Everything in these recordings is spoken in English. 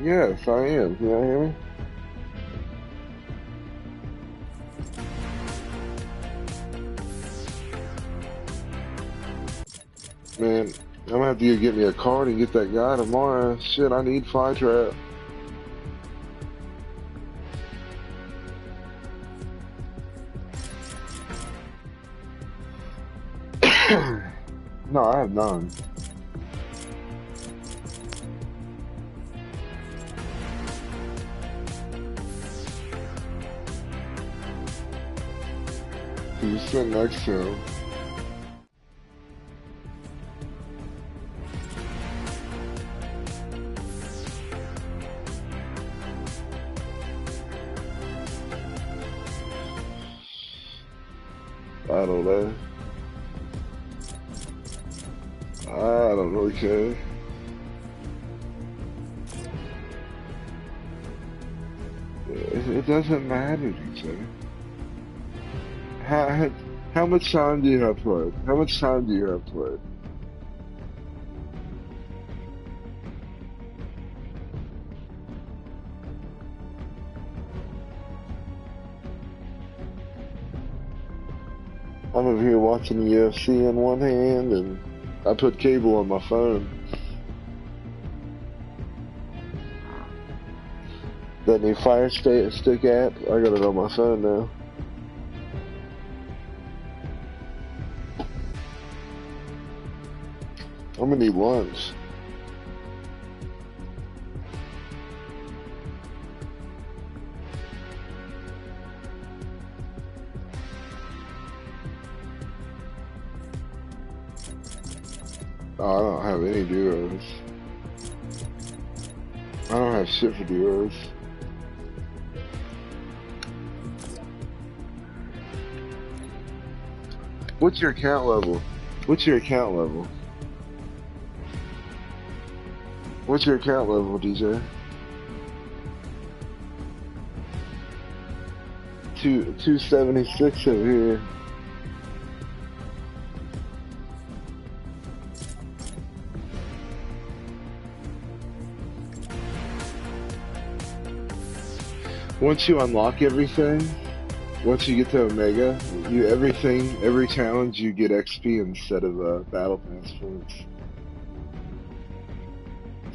Yes, I am. Can you hear me? Man, I'm gonna have to get me a card and get that guy tomorrow. Shit, I need fly trap. No, I have none. You sit next to him. I don't know. I don't really care. It doesn't matter, DJ. How, how much time do you have played? How much time do you have played? I'm over here watching the UFC in one hand, and I put cable on my phone. That new Fire Stick app, I got it on my phone now. I'm gonna need lunch. Oh, I don't have any duos. I don't have shit for duos. What's your account level? What's your account level? What's your account level, DJ? 276 over here. Once you unlock everything, once you get to Omega, every challenge you get XP instead of battle pass points.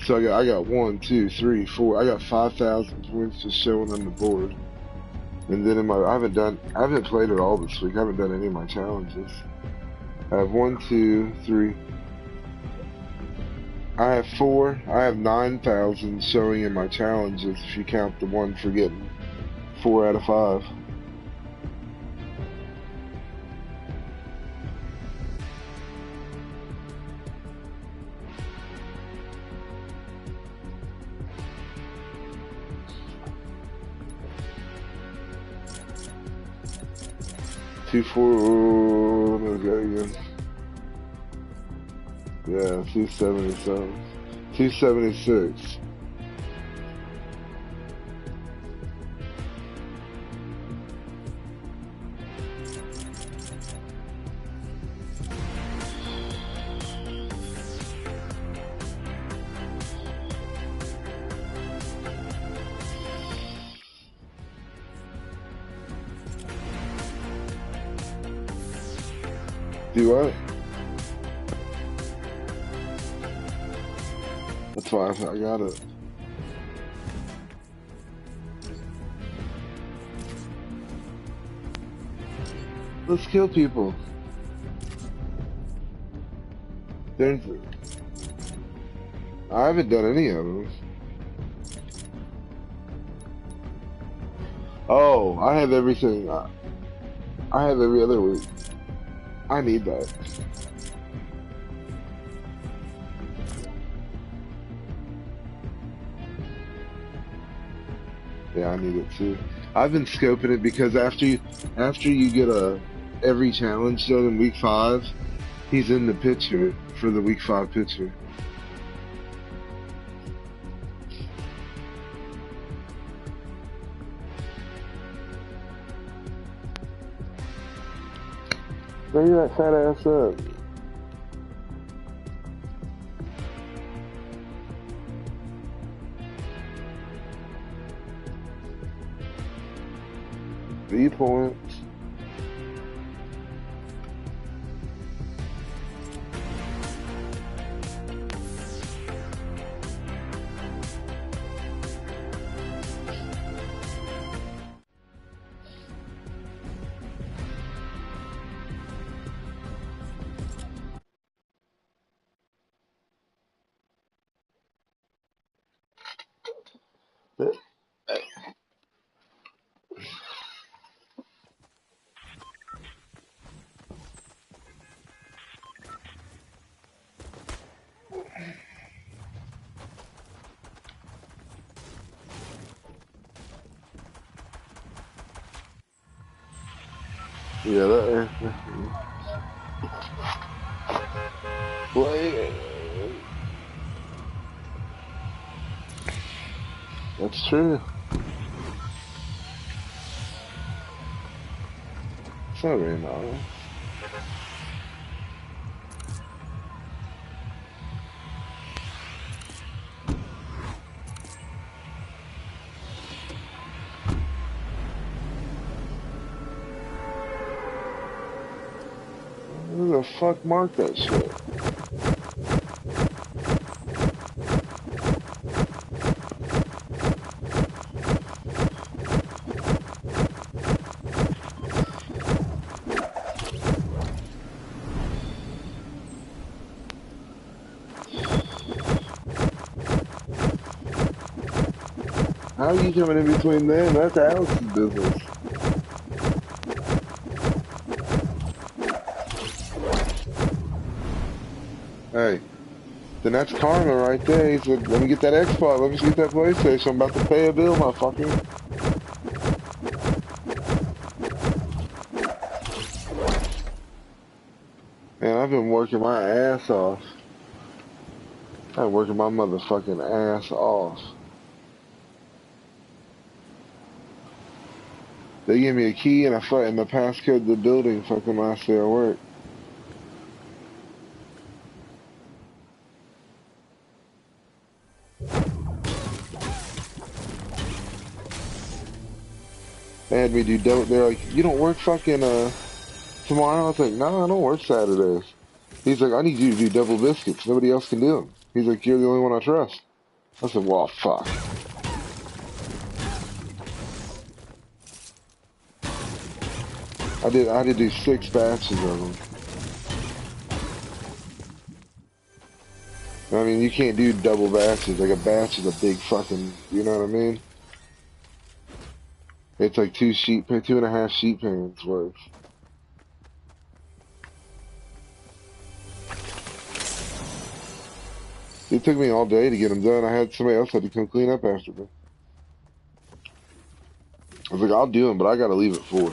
So I got 1, 2, 3, 4. I got 5,000 points just showing on the board. And then I haven't played it all this week. I haven't done any of my challenges. I have 1, 2, 3. I have 4. I have 9,000 showing in my challenges if you count the one for getting 4 out of 5. Two, four, let me go again. Yeah, 277. 276. Do what? That's fine, I got it. Let's kill people. There's, I haven't done any of them. Oh, I have everything. I have every other week. I need that. Yeah, I need it too. I've been scoping it because after you get every challenge done in week 5, he's in the picture for the week 5 picture. Bring that fat ass up. XP points. Yeah, that's true. It's not very nice. Who the fuck marked that shit? How are you coming in between them? That's Alex's business. Hey, then that's karma right there. He said, let me get that Xbox, let me get that PlayStation. I'm about to pay a bill, motherfucker. Man, I've been working my ass off. I've been working my motherfucking ass off. They gave me a key and and the passcode to the building fucking last day of work. They had me do they're like, you don't work fucking tomorrow? I was like, no, I don't work Saturdays. He's like, I need you to do double biscuits. Nobody else can do them. He's like, you're the only one I trust. I said, well, fuck. I had to do 6 batches of them. I mean, you can't do double batches. Like a batch is a big fucking, you know what I mean? It's like 2.5 sheet pans worth. It took me all day to get them done. I had somebody else had to come clean up after me. I was like, I'll do them, but I gotta leave at 4.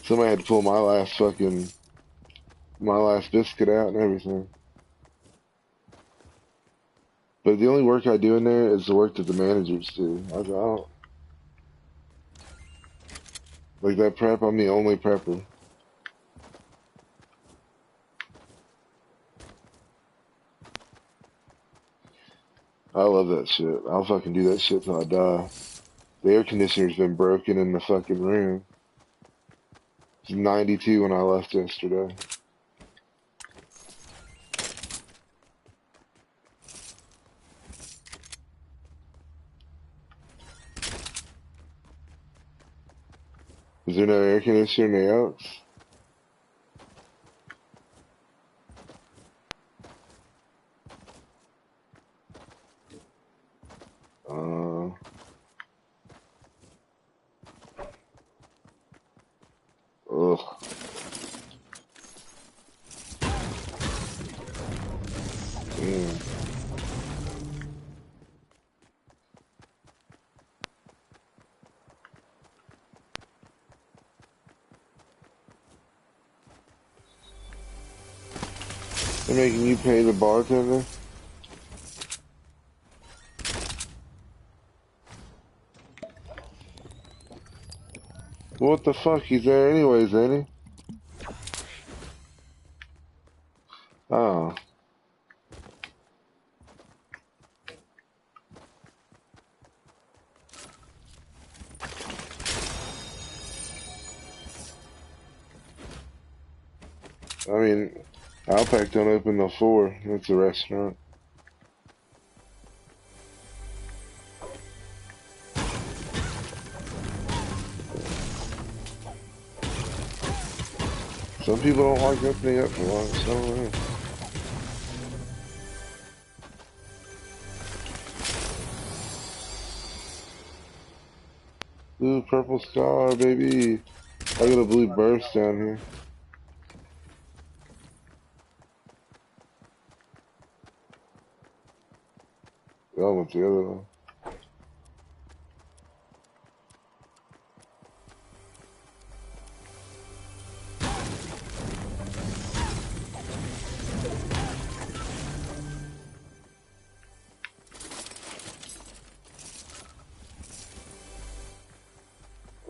Somebody had to pull my last biscuit out and everything. But the only work I do in there is the work that the managers do. I was like, oh, like that prep, I'm the only prepper. I love that shit. I'll fucking do that shit till I die. The air conditioner's been broken in the fucking room. It's 92 when I left yesterday. Is there no air conditioner in the Elks? Uh, ugh. Damn. They're making you pay the bartender? What the fuck? He's there anyways, ain't he? Oh. I mean, Outback don't open till 4. It's a restaurant. Some people don't like opening up for lunch. I don't know. Ooh, purple scar, baby. I got a blue burst down here. I went the other one.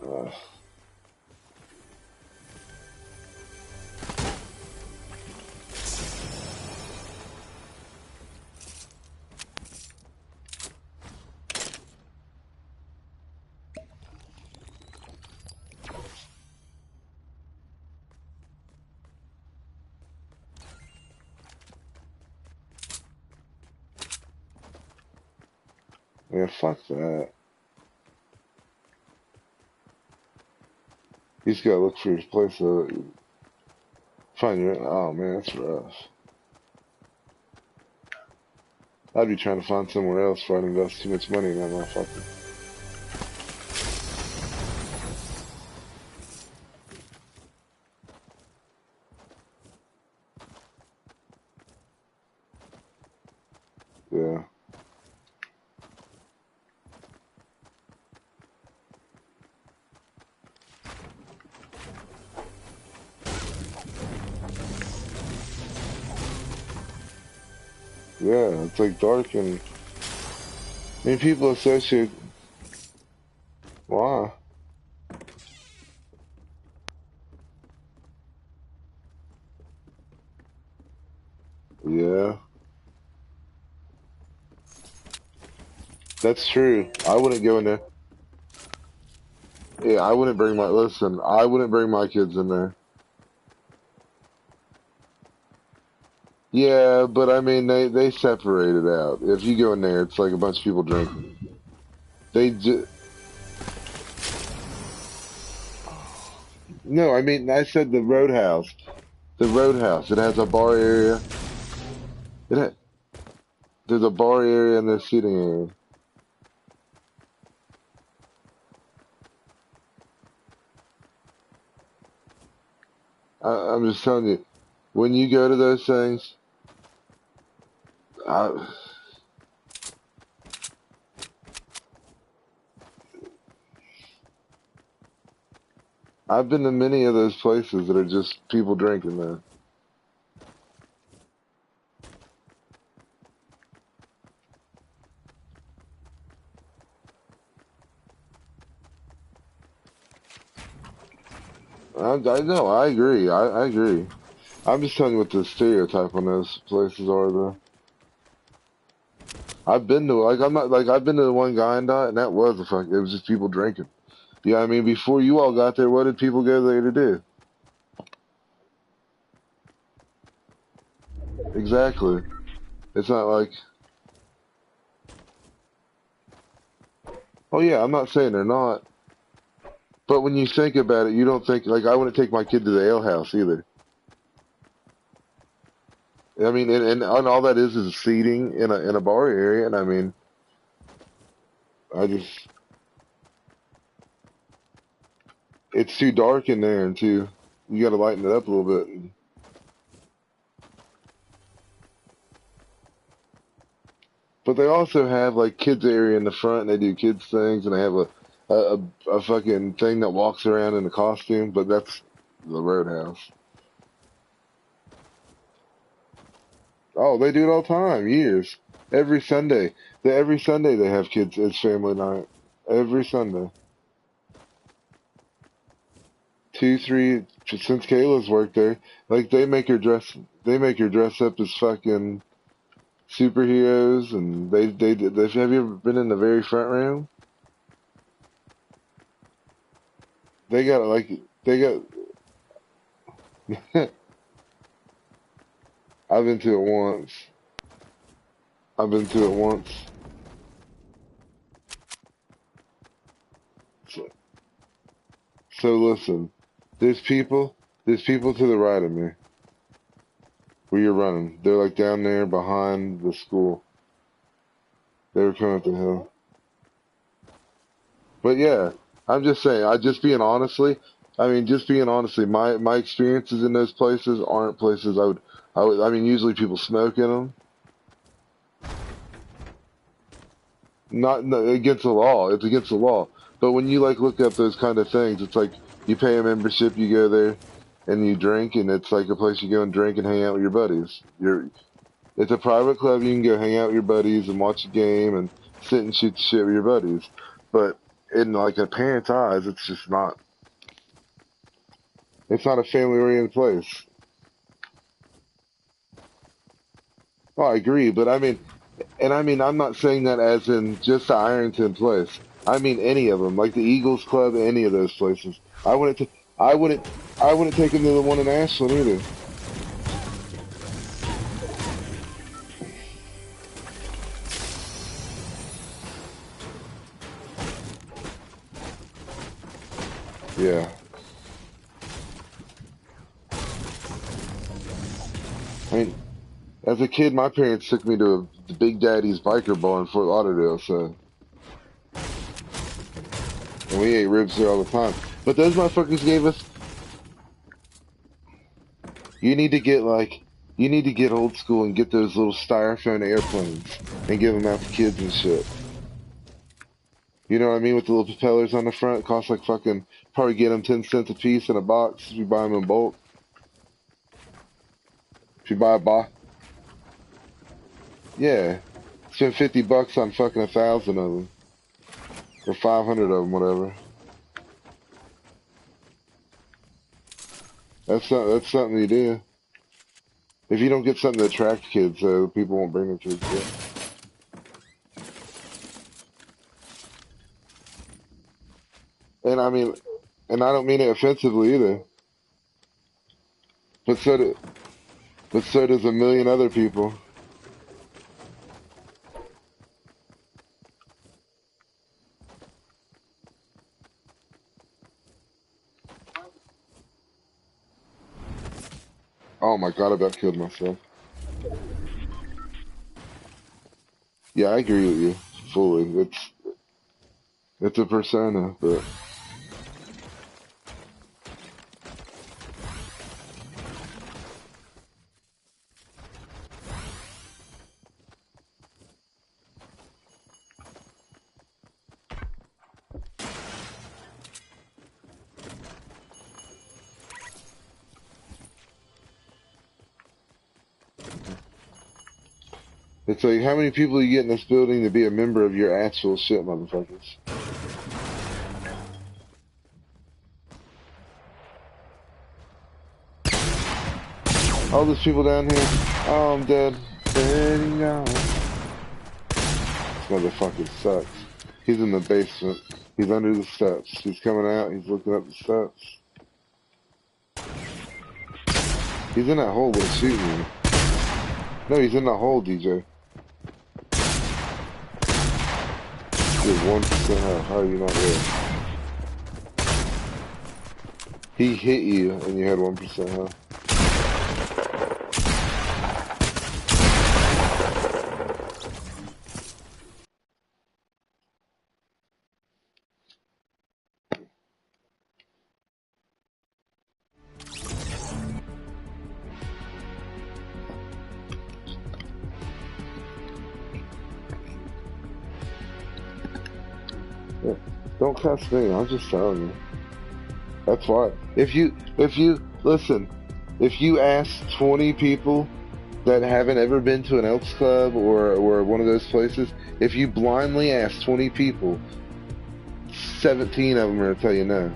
Uh, yeah, fuck that. He's got to look for his place to find your. Oh man, that's rough. I'd be trying to find somewhere else before I'd invest too much money in that motherfucker. Yeah. Yeah, it's like dark and I mean people associate why? Yeah. That's true. I wouldn't go in there. Yeah, I wouldn't bring my listen, I wouldn't bring my kids in there. Yeah, but I mean they separate it out. If you go in there, it's like a bunch of people drinking. They just no, I mean I said the Roadhouse. The Roadhouse. It has a bar area. It ha there's a bar area and there's seating area. I'm just telling you, when you go to those things, I, I've been to many of those places that are just people drinking there. I know, I agree. I agree. I'm just telling you what the stereotype on those places are, though. I've been to like I'm not like I've been to the one guy and dot, and that was a fuck. It was just people drinking. Yeah, I mean, before you all got there, what did people go there to do? Exactly. It's not like, oh yeah, I'm not saying they're not, but when you think about it, you don't think like I wouldn't take my kid to the ale house either. I mean, and all that is seating in a bar area, and I mean, I just it's too dark in there, and too you got to lighten it up a little bit. But they also have like kids area in the front, and they do kids things, and they have a fucking thing that walks around in a costume. But that's the Roadhouse. Oh, they do it all the time, years, every Sunday. Every Sunday they have kids. It's family night. Every Sunday, two, three. Since Kayla's worked there, like they make her dress. They make her dress up as fucking superheroes, and have you ever been in the very front room? They got like they got I've been to it once. I've been to it once. So, so listen, there's people, there's people to the right of me where you're running. They're like down there behind the school. They were coming up the hill. But yeah, I'm just saying, just being honestly, my experiences in those places aren't places I mean, usually people smoke in them. Not no, against the law. It's against the law. But when you like look up those kind of things, it's like you pay a membership, you go there, and you drink, and it's like a place you go and drink and hang out with your buddies. It's a private club. You can go hang out with your buddies and watch a game and sit and shoot the shit with your buddies. But in like a parent's eyes, it's just not. It's not a family-oriented place. Oh, I agree, but I'm not saying that as in just the Ironton place. I mean any of them, like the Eagles Club, any of those places. I wouldn't, I wouldn't take them to the one in Ashland either. Yeah, I mean, as a kid, my parents took me to the Big Daddy's biker bar in Fort Lauderdale, so and we ate ribs there all the time. But those motherfuckers gave us. You need to get like, you need to get old school and get those little styrofoam airplanes and give them out to kids and shit. You know what I mean? With the little propellers on the front, cost like fucking probably get them 10 cents a piece in a box if you buy them in bulk. If you buy a box, yeah, spend $50 on fucking 1,000 of them or 500 of them, whatever. That's something you do. If you don't get something to attract kids, people won't bring them to you. And I mean, and I don't mean it offensively either. But so do, but so does a million other people. Oh my God, I about killed myself. Yeah, I agree with you fully. It's a persona, but it's like how many people you get in this building to be a member of your actual shit, motherfuckers? All those people down here. Oh, I'm dead. Dead and gone. This motherfucker sucks. He's in the basement. He's under the steps. He's coming out. He's looking up the steps. He's in that hole with shooting me. No, he's in that hole, DJ. You're 1% health. How are you not there? He hit you and you had 1% health. Yeah. Don't cuss me. I'm just telling you. That's why. Listen, if you ask 20 people that haven't ever been to an Elks Club or one of those places, if you blindly ask 20 people, 17 of them are gonna tell you no.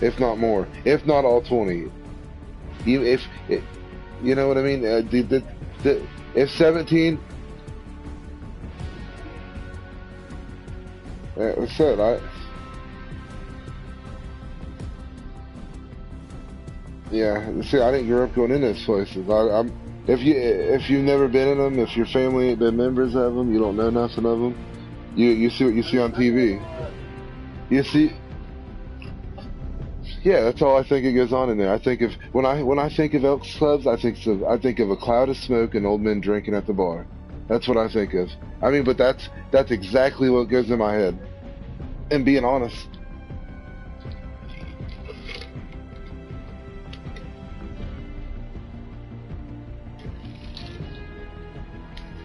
If not more. If not all 20. You, if, you know what I mean? If 17, I said, Yeah, see, I didn't grow up going in those places. If you've never been in them, if your family ain't been members of them, you don't know nothing of them. You see what you see on TV. You see, yeah, that's all I think it goes on in there. I think of when I think of Elks Clubs, I think of a cloud of smoke and old men drinking at the bar. That's what I think of. I mean, but that's exactly what goes in my head. And being honest.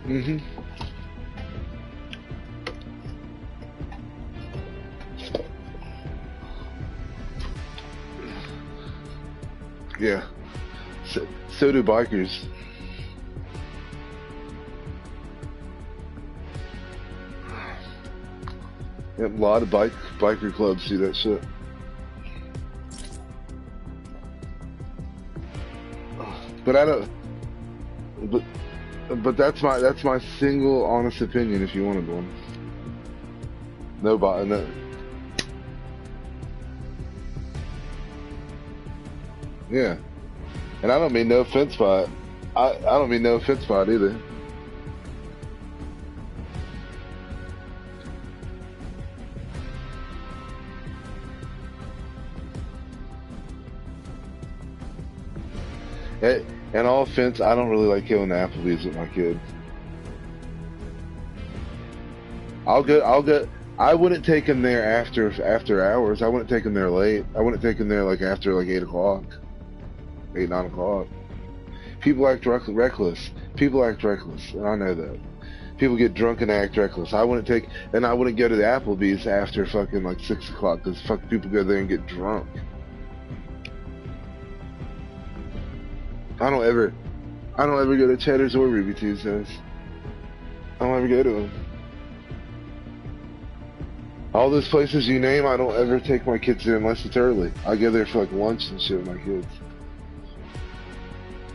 Hmm. Yeah. So do bikers. Yeah, a lot of biker clubs do that shit. But I don't. But that's my single honest opinion. If you wanted one, nobody. No, yeah, and I don't mean no offense by it. I don't mean no offense by it either. Eh, and all offense, I don't really like going to Applebee's with my kids. I'll go. I'll go. I wouldn't take them there after hours. I wouldn't take them there late. I wouldn't take them there like after like 8 o'clock, 8, 9 o'clock. People act reckless. People act reckless, and I know that. People get drunk and act reckless. I wouldn't go to the Applebee's after fucking like 6 o'clock because fuck people go there and get drunk. I don't ever, I don't ever go to Cheddar's or Ruby Tuesdays. I don't ever go to them. All those places you name, I don't ever take my kids there unless it's early. I go there for like lunch and shit with my kids.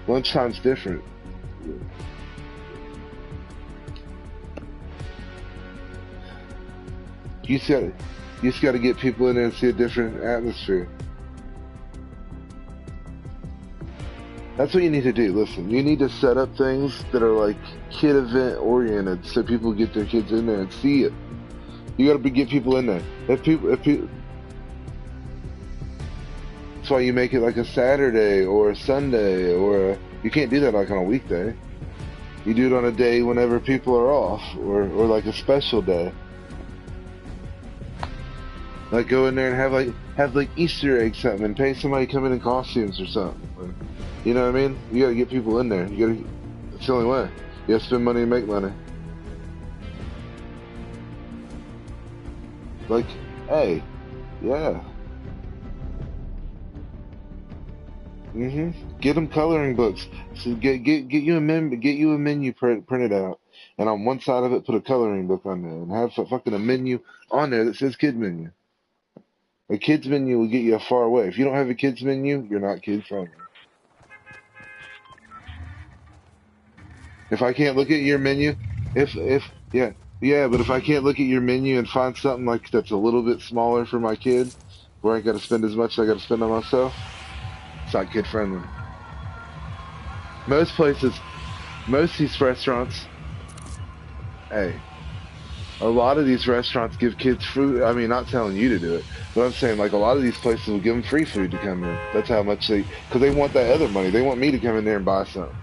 Lunchtime's different. You just gotta, you just gotta get people in there and see a different atmosphere. That's what you need to do. Listen, you need to set up things that are like kid event oriented, so people get their kids in there and see it. You gotta get people in there. If people, that's why you make it like a Saturday or a Sunday, you can't do that like on a weekday. You do it on a day whenever people are off, or like a special day. Like go in there and have like Easter egg something and pay somebody to come in costumes or something. You know what I mean? You gotta get people in there. You gotta. It's the only way. You gotta spend money and make money. Like, hey, yeah. Get them coloring books. So get you a menu printed out, and on one side of it put a coloring book on there, and have fucking a menu on there that says kid menu. A kids menu will get you a far way. If you don't have a kids menu, you're not kid friendly. If I can't look at your menu, if yeah yeah, but if I can't look at your menu and find something like that's a little bit smaller for my kid, where I got to spend as much as I got to spend on myself, it's not kid friendly. Most places, most of these restaurants, hey, a lot of these restaurants give kids food. I mean, not telling you to do it, but I'm saying like a lot of these places will give them free food to come in. That's how much because they want that other money. They want me to come in there and buy something.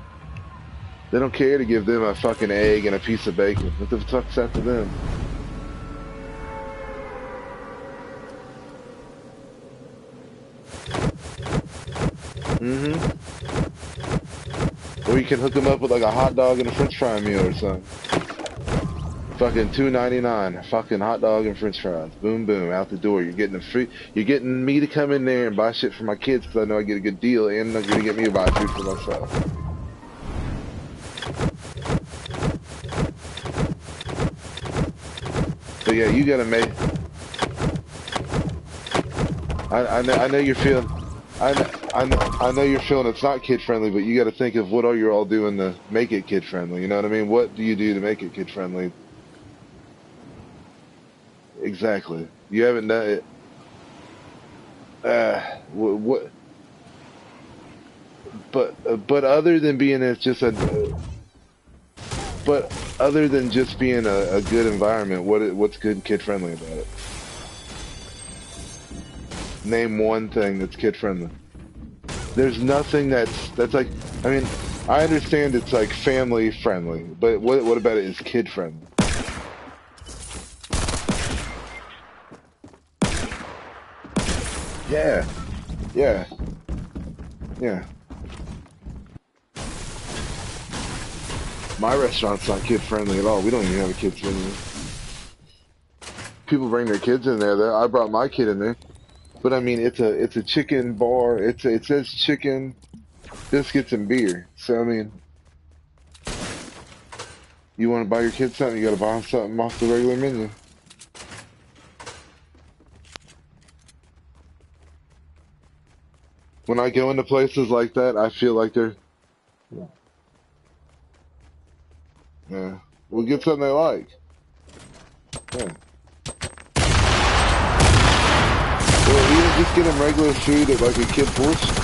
They don't care to give them a fucking egg and a piece of bacon. What the fuck's that to them? Hmm. Or you can hook them up with like a hot dog and a French fry meal or something. Fucking 2.99. Fucking hot dog and French fries. Boom, boom, out the door. You're getting a free. You're getting me to come in there and buy shit for my kids because I know I get a good deal, and I'm gonna get me to buy food for myself. So yeah, you gotta make. I know you're feeling. I know you're feeling it's not kid friendly, but you got to think of what are you all doing to make it kid friendly. You know what I mean? What do you do to make it kid friendly? Exactly. You haven't done it. What? but other than being it's just a but other than just being a good environment, what's good and kid friendly about it? Name one thing that's kid friendly. There's nothing that's like. I mean, I understand it's like family friendly, but what about it is kid friendly? Yeah, yeah, yeah. My restaurant's not kid friendly at all. We don't even have a kids menu. People bring their kids in there. I brought my kid in there, but I mean, it's a chicken bar. It says chicken, biscuits, and beer. So I mean, you want to buy your kid something, you got to buy them something off the regular menu. When I go into places like that, I feel like they're yeah. We'll get something they like. Yeah. Or even just get them regular food at like a kid portion.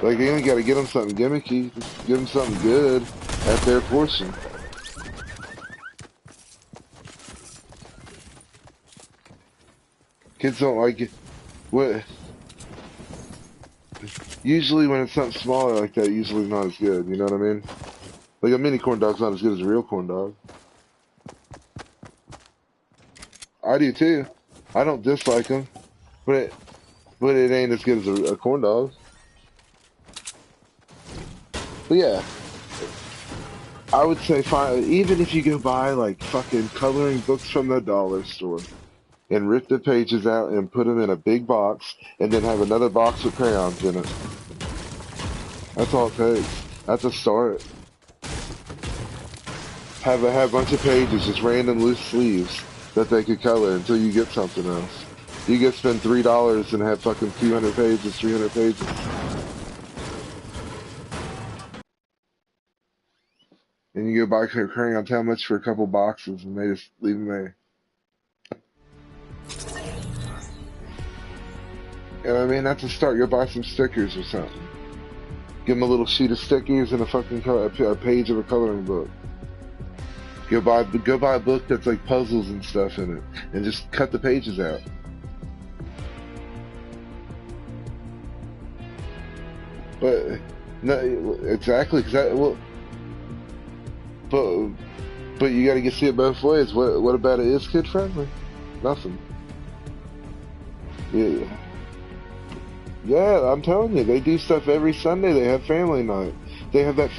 Like you ain't got to get them something gimmicky. Just give them something good at their portion. Kids don't like it. What? Usually when it's something smaller like that, usually it's not as good. You know what I mean? Like a mini corn dog's not as good as a real corn dog. I do too. I don't dislike them, but it ain't as good as a corn dog. But yeah, I would say fine. Even if you go buy like fucking coloring books from the dollar store and rip the pages out and put them in a big box, and then have another box with crayons in it. That's all it takes. That's a start. Have a bunch of pages, just random loose sleeves that they could color until you get something else. You could spend $3 and have fucking 200 pages, 300 pages. And you go buy crayons, how much for a couple boxes, and they just leave them there. You know what I mean? That's a start. Go buy some stickers or something. Give them a little sheet of stickers and a fucking a page of a coloring book. Go buy a book that's like puzzles and stuff in it, and just cut the pages out. But no, exactly, because but you got to see it both ways. What about it is kid friendly? Nothing. Yeah, yeah. I'm telling you, they do stuff every Sunday. They have family night. They have that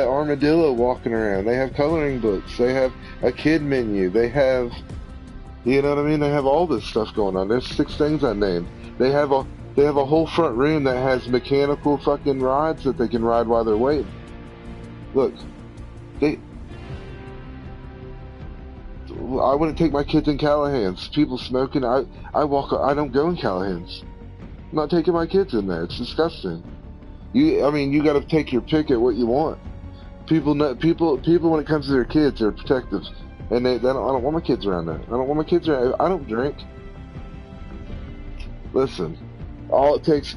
armadillo walking around. They have coloring books. They have a kid menu. They have, you know what I mean? They have all this stuff going on. There's 6 things I named. They have a whole front room that has mechanical fucking rides that they can ride while they're waiting. Look, they. I wouldn't take my kids in Callahan's. People smoking. I don't go in Callahan's. I'm not taking my kids in there. It's disgusting. I mean, you got to take your pick at what you want. People when it comes to their kids, they're protective, and I don't want my kids around there. I don't want my kids around. I don't drink. Listen, all it takes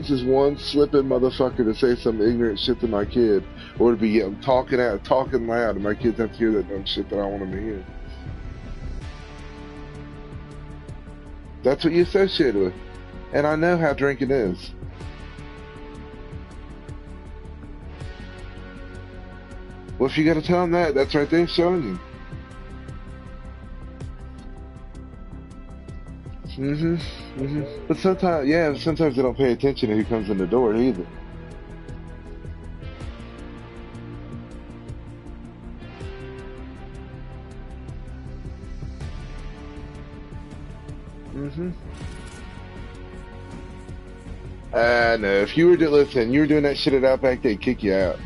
is one slipping motherfucker to say some ignorant shit to my kid, or to be talking loud, and my kids have to hear that dumb shit that I want them to hear. That's what you associate with, and I know how drinking is. Well, if you got to tell them that, that's right there showing you. But sometimes they don't pay attention to who comes in the door either. No, if you were to listen, you were doing that shit at Outback, they'd kick you out.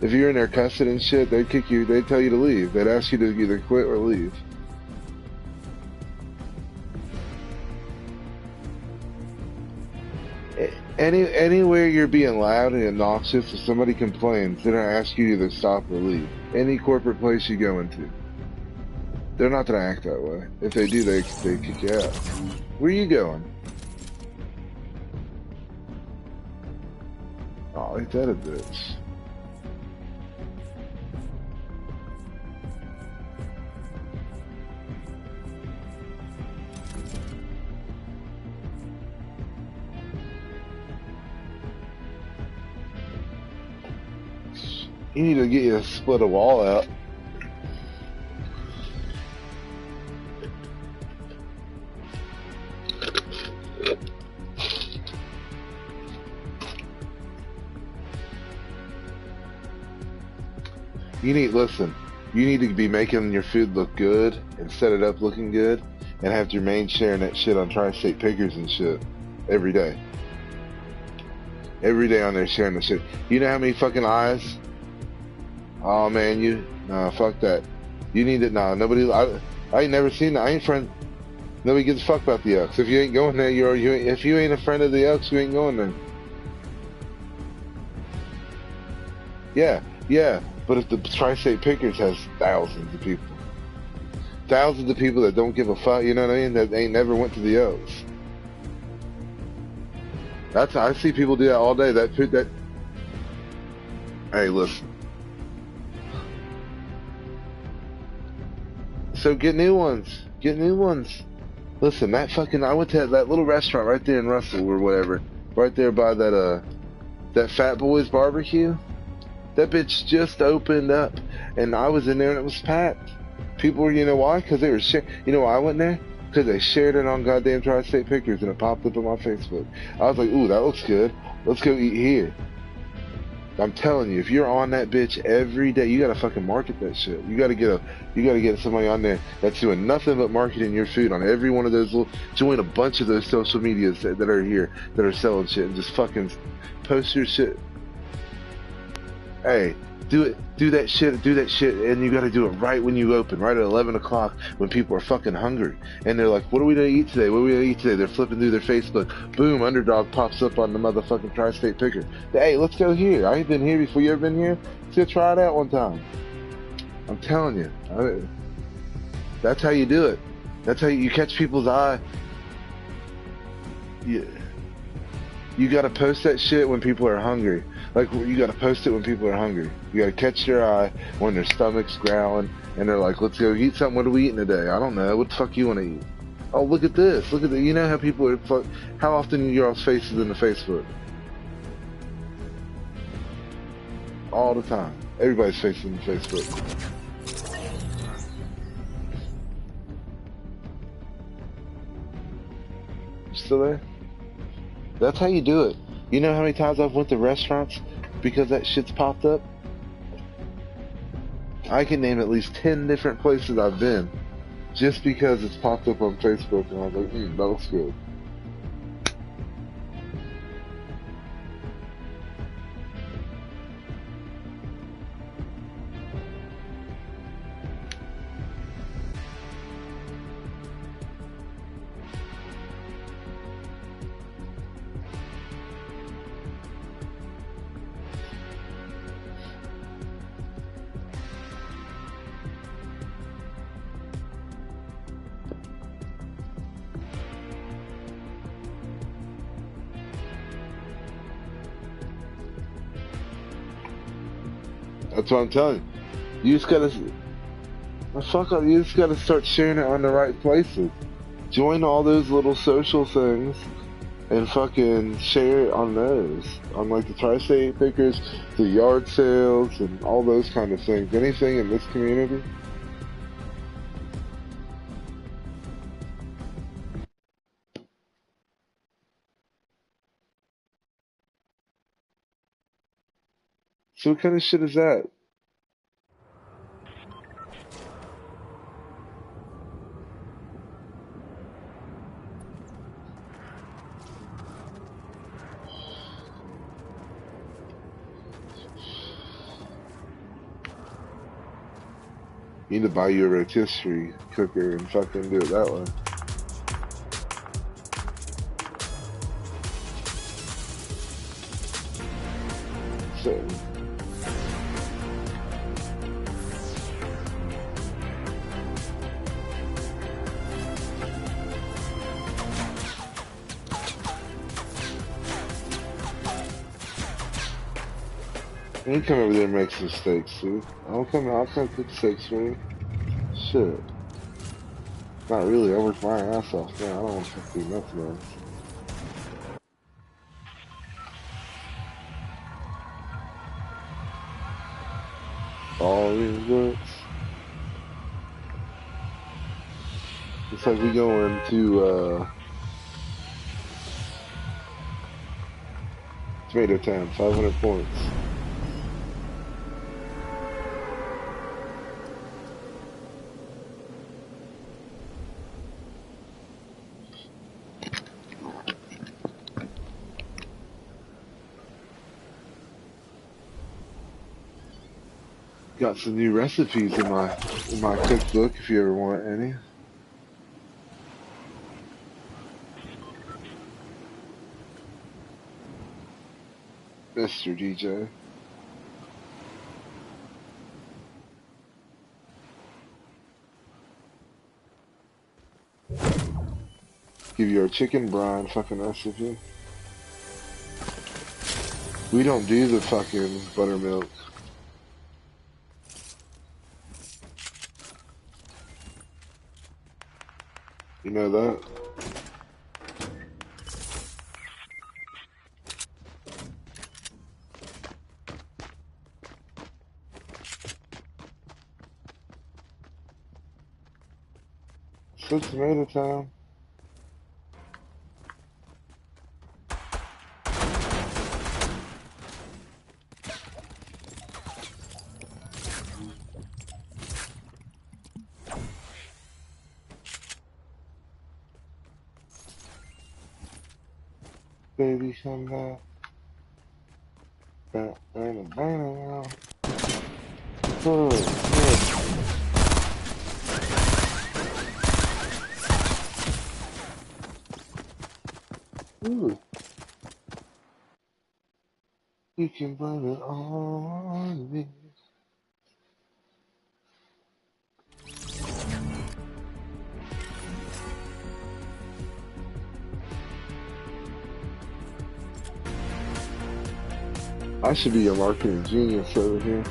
If you're in there cussing and shit, they'd kick you. They'd tell you to leave. They'd ask you to either quit or leave. Anywhere you're being loud and obnoxious, if somebody complains, they're gonna ask you to either stop or leave. Any corporate place you go into, they're not gonna act that way. If they do, they kick you out. Where are you going? Oh, ain't that a bitch? You need to get you a split a wall out. Listen, you need to be making your food look good and set it up looking good and have Jermaine sharing that shit on Tri-State Pickers and shit every day. Every day on there sharing the shit. You know how many fucking eyes? Oh man, nah, fuck that. You need it, nah, nobody, I ain't never seen that. I ain't friend, nobody gives a fuck about the Elks. If you ain't going there, if you ain't a friend of the Elks, you ain't going there. Yeah, yeah. But if the Tri-State Pickers has thousands of people. Thousands of people that don't give a fuck, you know what I mean? That ain't never went to the O's. I see people do that all day. Hey, listen. So get new ones. Get new ones. Listen, I went to that little restaurant right there in Russell or whatever. Right there by that Fat Boys barbecue. That bitch just opened up, and I was in there and it was packed. People were, you know why? Because they were sharing. You know why I went there? Because they shared it on goddamn Tri-State Pickers and it popped up on my Facebook. I was like, ooh, that looks good. Let's go eat here. I'm telling you, if you're on that bitch every day, you gotta fucking market that shit. You gotta get somebody on there that's doing nothing but marketing your food on every one of those join a bunch of those social medias that are here that are selling shit and just fucking post your shit. Hey, do that shit, and you gotta do it right when you open, right at 11 o'clock when people are fucking hungry. And they're like, what are we gonna eat today? What are we gonna eat today? They're flipping through their Facebook. Boom, Underdog pops up on the motherfucking Tri-State Picker. Hey, let's go here. I ain't been here before. You ever been here? Let's go try it out one time. I'm telling you. That's how you do it. That's how you catch people's eye. You gotta post that shit when people are hungry. Like, you gotta post it when people are hungry. You gotta catch their eye when their stomach's growling and they're like, let's go eat something. What are we eating today? I don't know. What the fuck you wanna eat? Oh, look at this. Look at that. You know how people are, how often your faces in the Facebook? All the time. Everybody's faces in the Facebook. Still there? That's how you do it. You know how many times I've went to restaurants because that shit's popped up? I can name at least 10 different places I've been just because it's popped up on Facebook and I was like, that looks good. That's what I'm telling you. You just gotta, fuck up, you just gotta start sharing it on the right places. Join all those little social things and fucking share it on those. On like the Tri-State Pickers, the yard sales, and all those kind of things. Anything in this community. So what kind of shit is that? You need to buy you a rotisserie cooker and fucking do it that way. So, You come over there and make some steaks, dude. I'll come cook steaks for you. Shit. Not really, I work my ass off, man. I don't want to do nothing else. All these books. It's like we going to, Tomato Town, 500 points. Got some new recipes in my cookbook if you ever want any. Mr. DJ. Give you our chicken brine fucking recipe. We don't do the fucking buttermilk. You know that? So tomato time. Baby, come back. Back, back, back. Oh, ooh. You can blame it on me. I should be a marketing genius over here.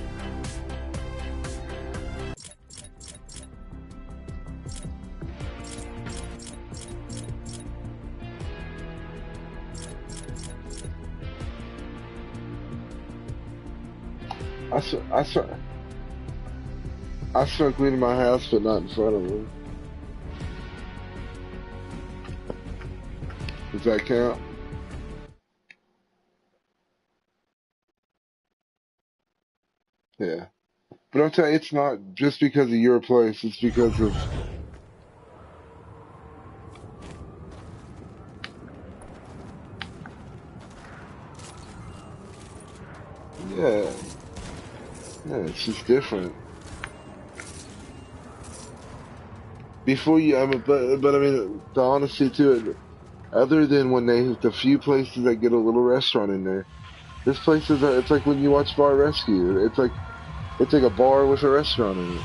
I start cleaning my house, but not in front of them. Does that count? Yeah. But I'll tell you, it's not just because of your place. It's because of, yeah, yeah, it's just different. Before you, I mean, but I mean, the honesty to it, other than when the few places that get a little restaurant in there, this place is, it's like when you watch Bar Rescue. It's like a bar with a restaurant in it.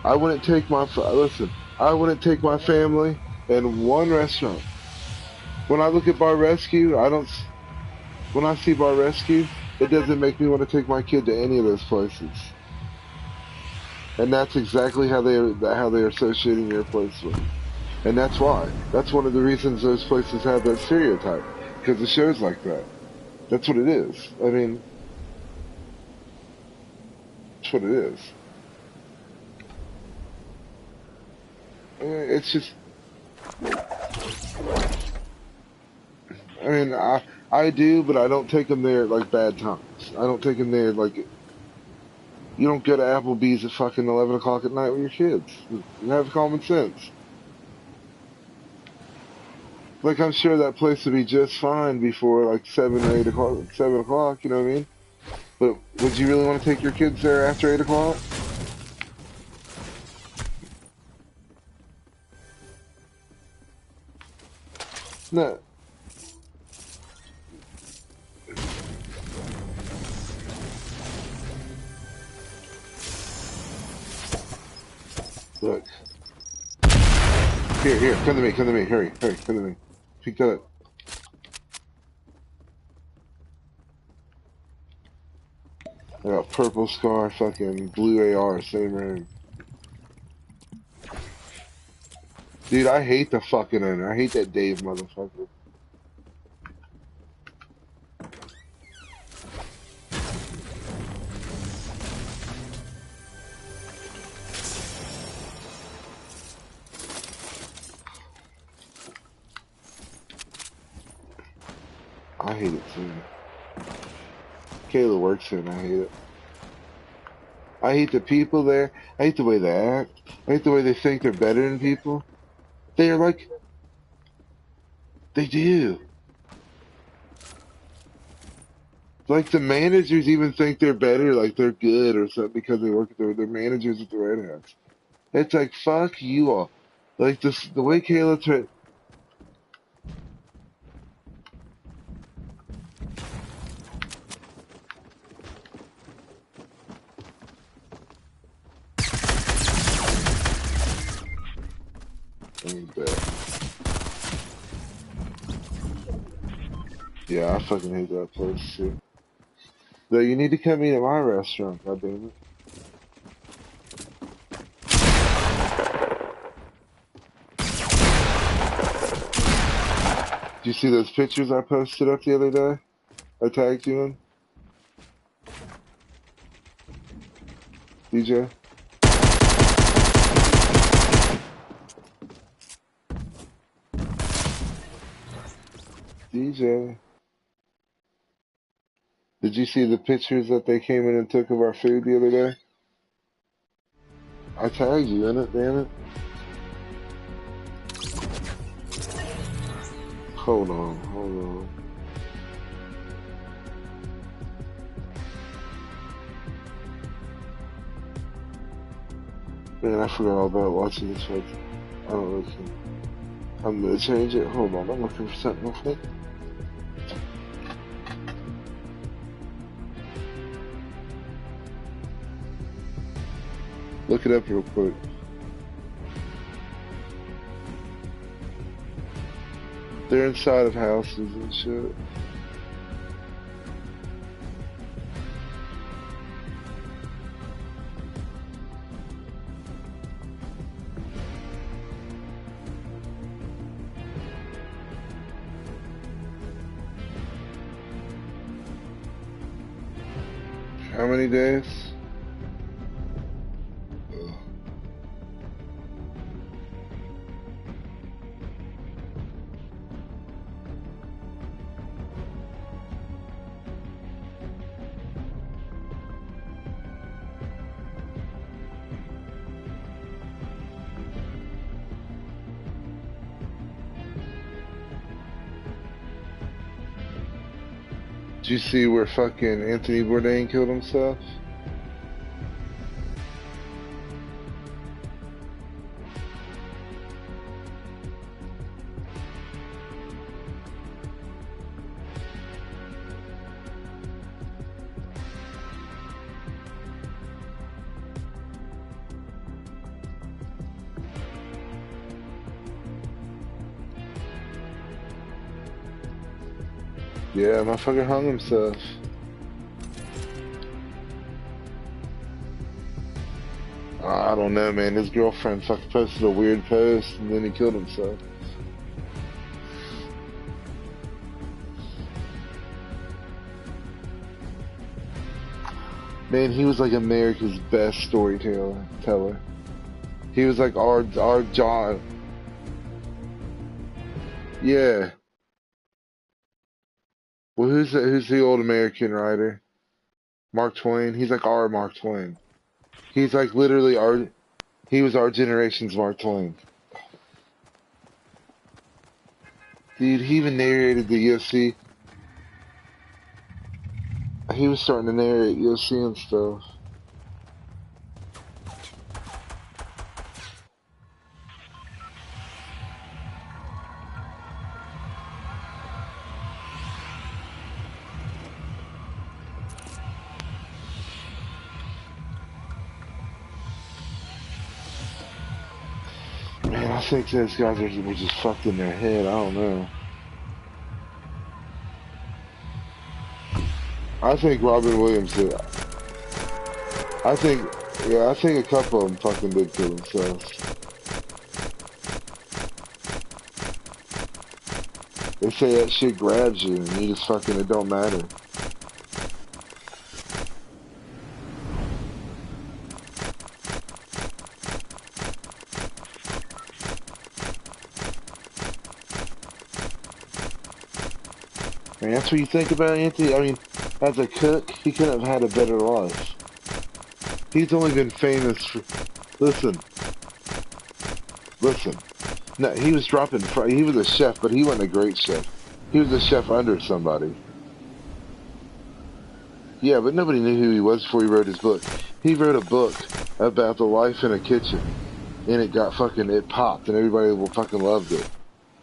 I wouldn't take listen, I wouldn't take my family in one restaurant. When I look at Bar Rescue, when I see Bar Rescue, it doesn't make me want to take my kid to any of those places. And that's exactly how they're associating your place with. And that's why. That's one of the reasons those places have that stereotype. Because the show's like that. That's what it is. I mean, that's what it is. It's just, I mean, I do, but I don't take them there at like bad times. I don't take them there like, you don't go to Applebee's at fucking 11 o'clock at night with your kids. You have common sense. Like, I'm sure that place would be just fine before like 7 or 8 o'clock, 7 o'clock, you know what I mean? But would you really want to take your kids there after 8 o'clock? No. Look. Here, come to me, hurry, come to me. Pick that up. I got purple scar, fucking blue AR, same ring. Dude, I hate the fucking owner. I hate that Dave motherfucker. I hate it too. Kayla works here and I hate it. I hate the people there. I hate the way they act. I hate the way they think they're better than people. They are like, they do. Like the managers even think they're better, like they're good or something because they work at their managers at the Red House. It's like, fuck you all. Like this, the way Kayla tried. Yeah, I fucking hate that place too. Though you need to come eat at my restaurant, goddammit. Did you see those pictures I posted up the other day? I tagged you in? DJ? DJ? Did you see the pictures that they came in and took of our food the other day? I tagged you in it, damn it. Hold on, hold on. Man, I forgot all about watching this fight. I don't listen. I'm gonna change it. Hold on, I'm looking for something real quick. Look it up real quick. They're inside of houses and shit. How many days? Ugh. Did you see where fucking Anthony Bourdain killed himself? Yeah, motherfucker hung himself. I don't know, man. His girlfriend fucking posted a weird post and then he killed himself. Man, he was like America's best storyteller. He was like our John. Yeah. Well, who's the old American writer? Mark Twain. He's like our Mark Twain. He's like literally he was our generation's Mark Twain. Dude, he even narrated the UFC. He was starting to narrate UFC and stuff. Man, I think those guys were just fucked in their head. I don't know. I think Robin Williams did. I think, yeah, I think a couple of them fucking did kill themselves. They say that shit grabs you and you just fucking, it don't matter. Man, that's what you think about Anthony. I mean, as a cook, he couldn't have had a better life. He's only been famous for, listen, listen. No, he was dropping, he was a chef, but he wasn't a great chef. He was a chef under somebody. Yeah, but nobody knew who he was before he wrote his book. He wrote a book about the life in a kitchen, and it got fucking, it popped, and everybody fucking loved it.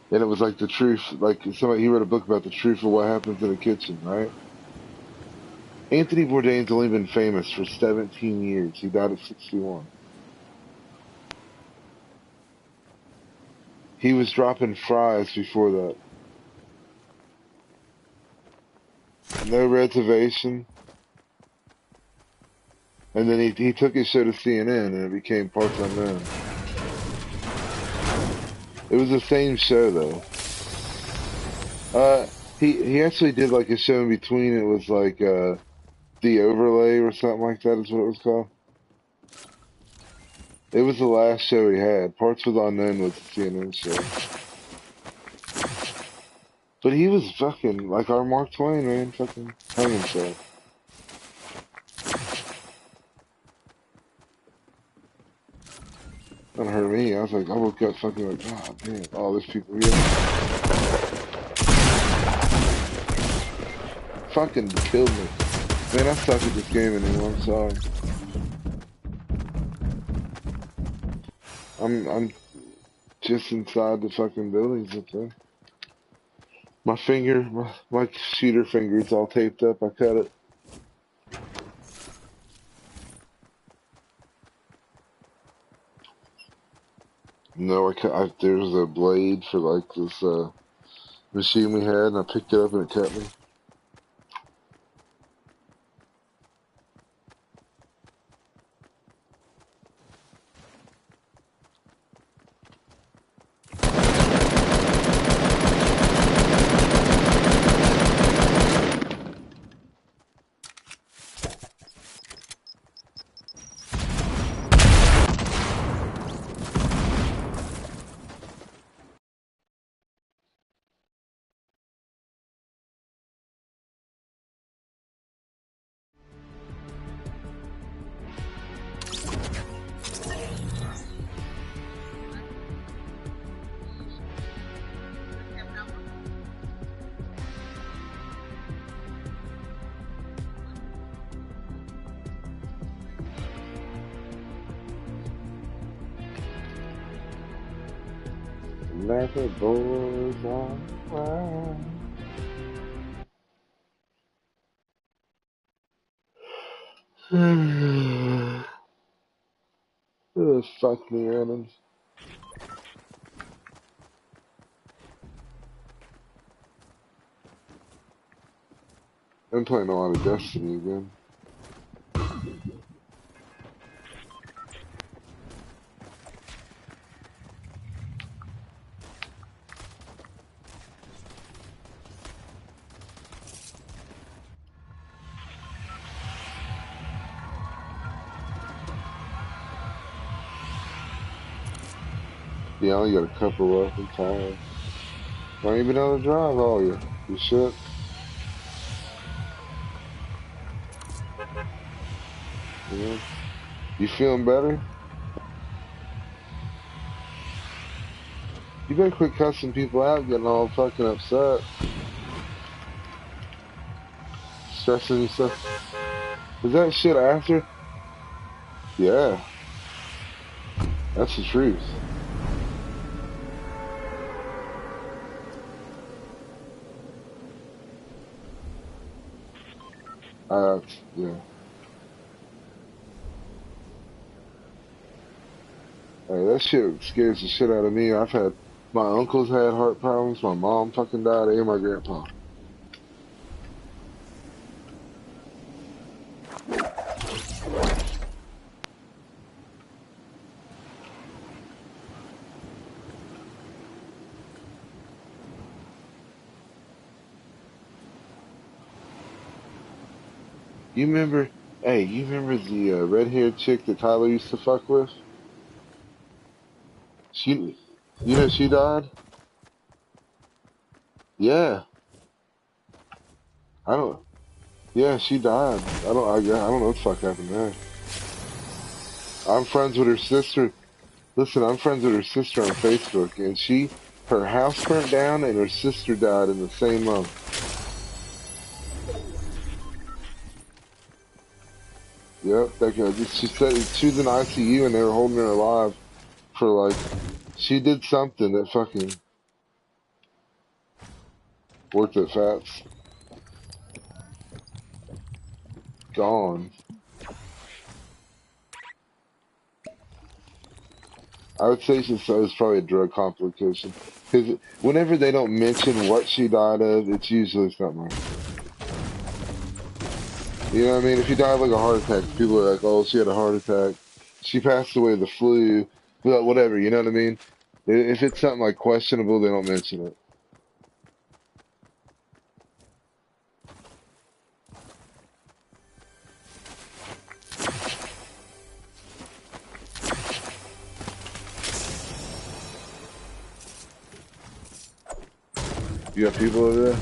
And it was like the truth, like somebody, he wrote a book about the truth of what happens in a kitchen, right? Anthony Bourdain's only been famous for 17 years. He died at 61. He was dropping fries before that. No reservation. And then he took his show to CNN and it became Parts Unknown. It was the same show though. He actually did like a show in between. It was like The Overlay or something like that is what it was called. It was the last show he had. Parts with Unknown was the CNN show. But he was fucking like our Mark Twain, man. Fucking hung himself. That hurt me. I was like, I woke up fucking like, God damn, all these people here. Fucking killed me. Man, I suck at this game anymore. I'm sorry. I'm just inside the fucking buildings up there. My finger, my shooter finger's all taped up. I cut it. No, there's a blade for like this machine we had, and I picked it up and it cut me. Let the boys on fire. Oh, fuck me, Adams. I'm playing a lot of Destiny again. Yeah, I only got a couple left. I'm tired. Don't even know how to drive, all you. You should. Yeah. You feeling better? You better quit cussing people out, getting all fucking upset, stressing yourself. Is that shit after? Yeah, that's the truth. Yeah. Hey, that shit scares the shit out of me. My uncles had heart problems, my mom fucking died, and my grandpa. You remember? Hey, you remember the red-haired chick that Tyler used to fuck with? She, you know, she died. Yeah, I don't. Yeah, she died. I don't know what the fuck happened to her. I'm friends with her sister. Listen, I'm friends with her sister on Facebook, and her house burnt down, and her sister died in the same month. Yep, that girl. She said she was in ICU, and they were holding her alive for like she did something that fucking worked at Fats. Gone. I would say it was probably a drug complication. Because whenever they don't mention what she died of, it's usually something like that. You know what I mean? If you die of like a heart attack, people are like, oh, she had a heart attack. She passed away of the flu. Well, whatever, you know what I mean? If it's something like questionable, they don't mention it. You got people over there?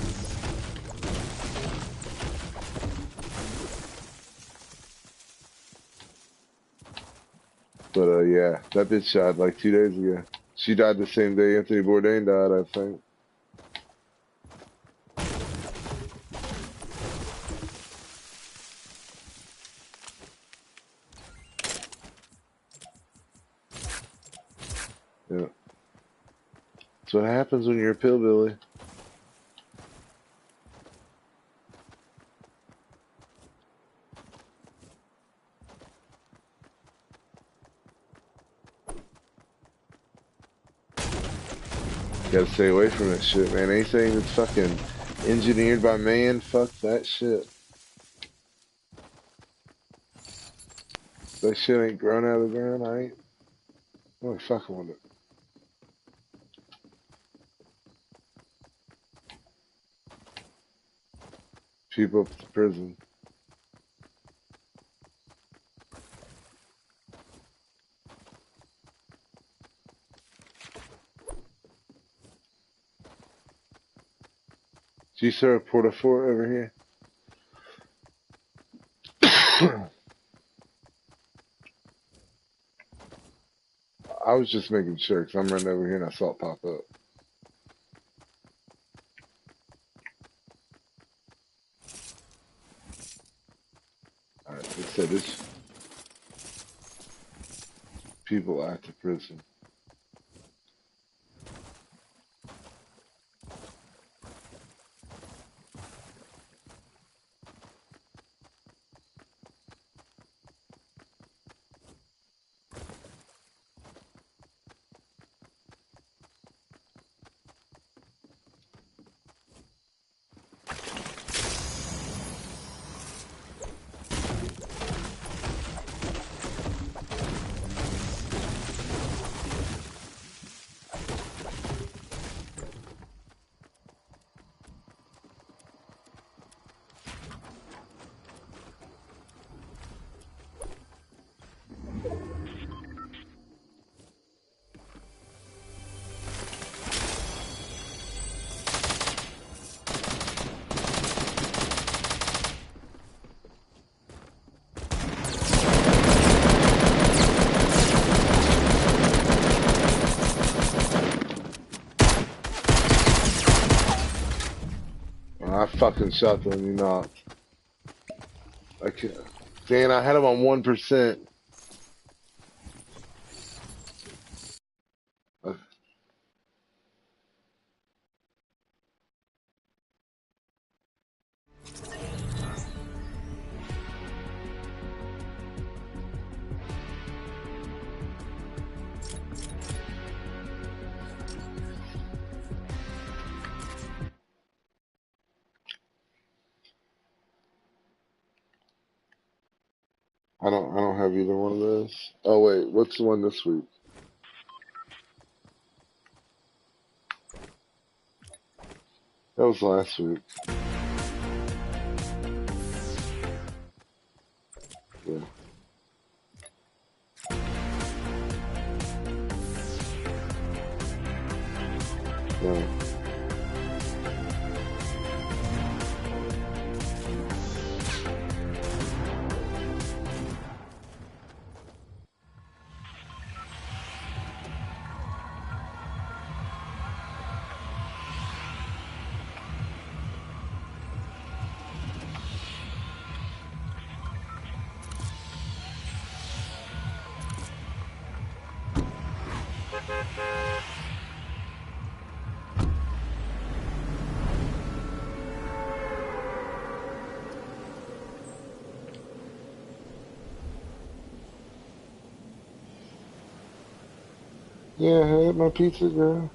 But yeah, that bitch died like 2 days ago. She died the same day Anthony Bourdain died, I think. Yeah. That's what happens when you're a pillbilly. Gotta stay away from that shit, man. Anything that's fucking engineered by man, fuck that shit. That shit ain't grown out of the ground. I'm not fucking with it. People up to prison. Do you serve a Porta Fort over here? I was just making sure, 'cause I'm running over here and I saw it pop up. Alright, it said this people at the prison. I fucking shot them, you know. I can't. Dan, I had him on 1%. I don't have either one of those. Oh wait, what's the one this week? That was last week. Yeah, I had my pizza, girl.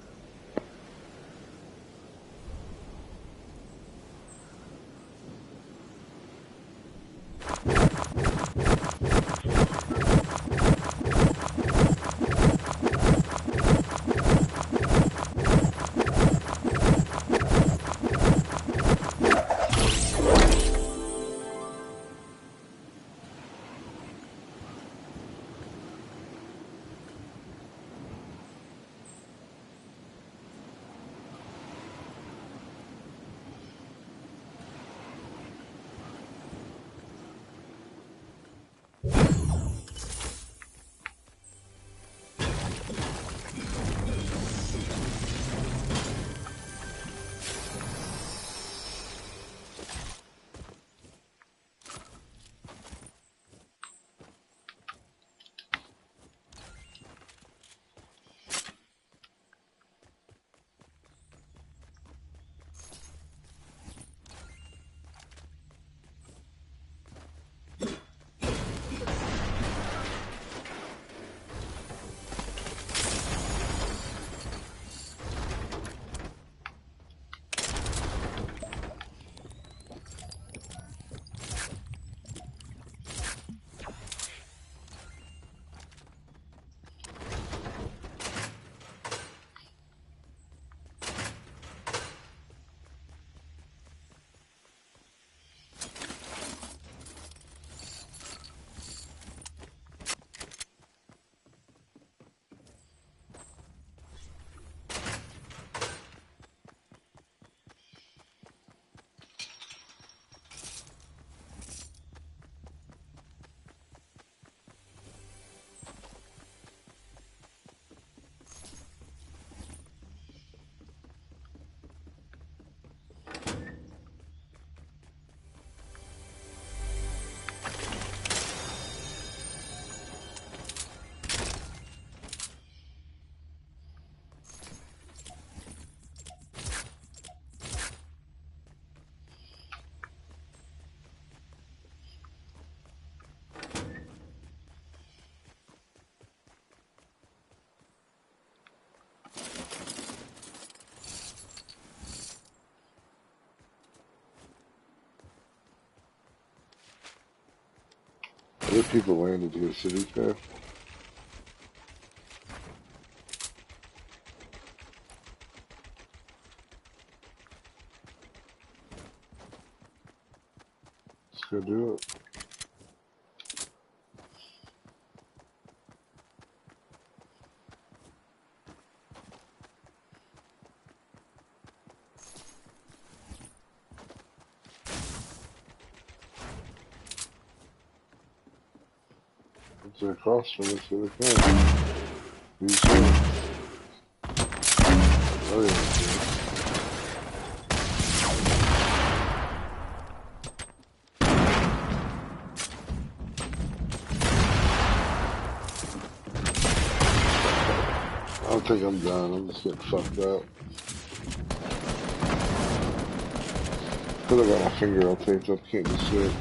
Other people landed here, city fair. Let's go do it. It's across from us, city fair. Be sure. Oh yeah. I don't think I'm done. I'm just getting fucked up. I feel like I got my finger all taped up. Can't do shit.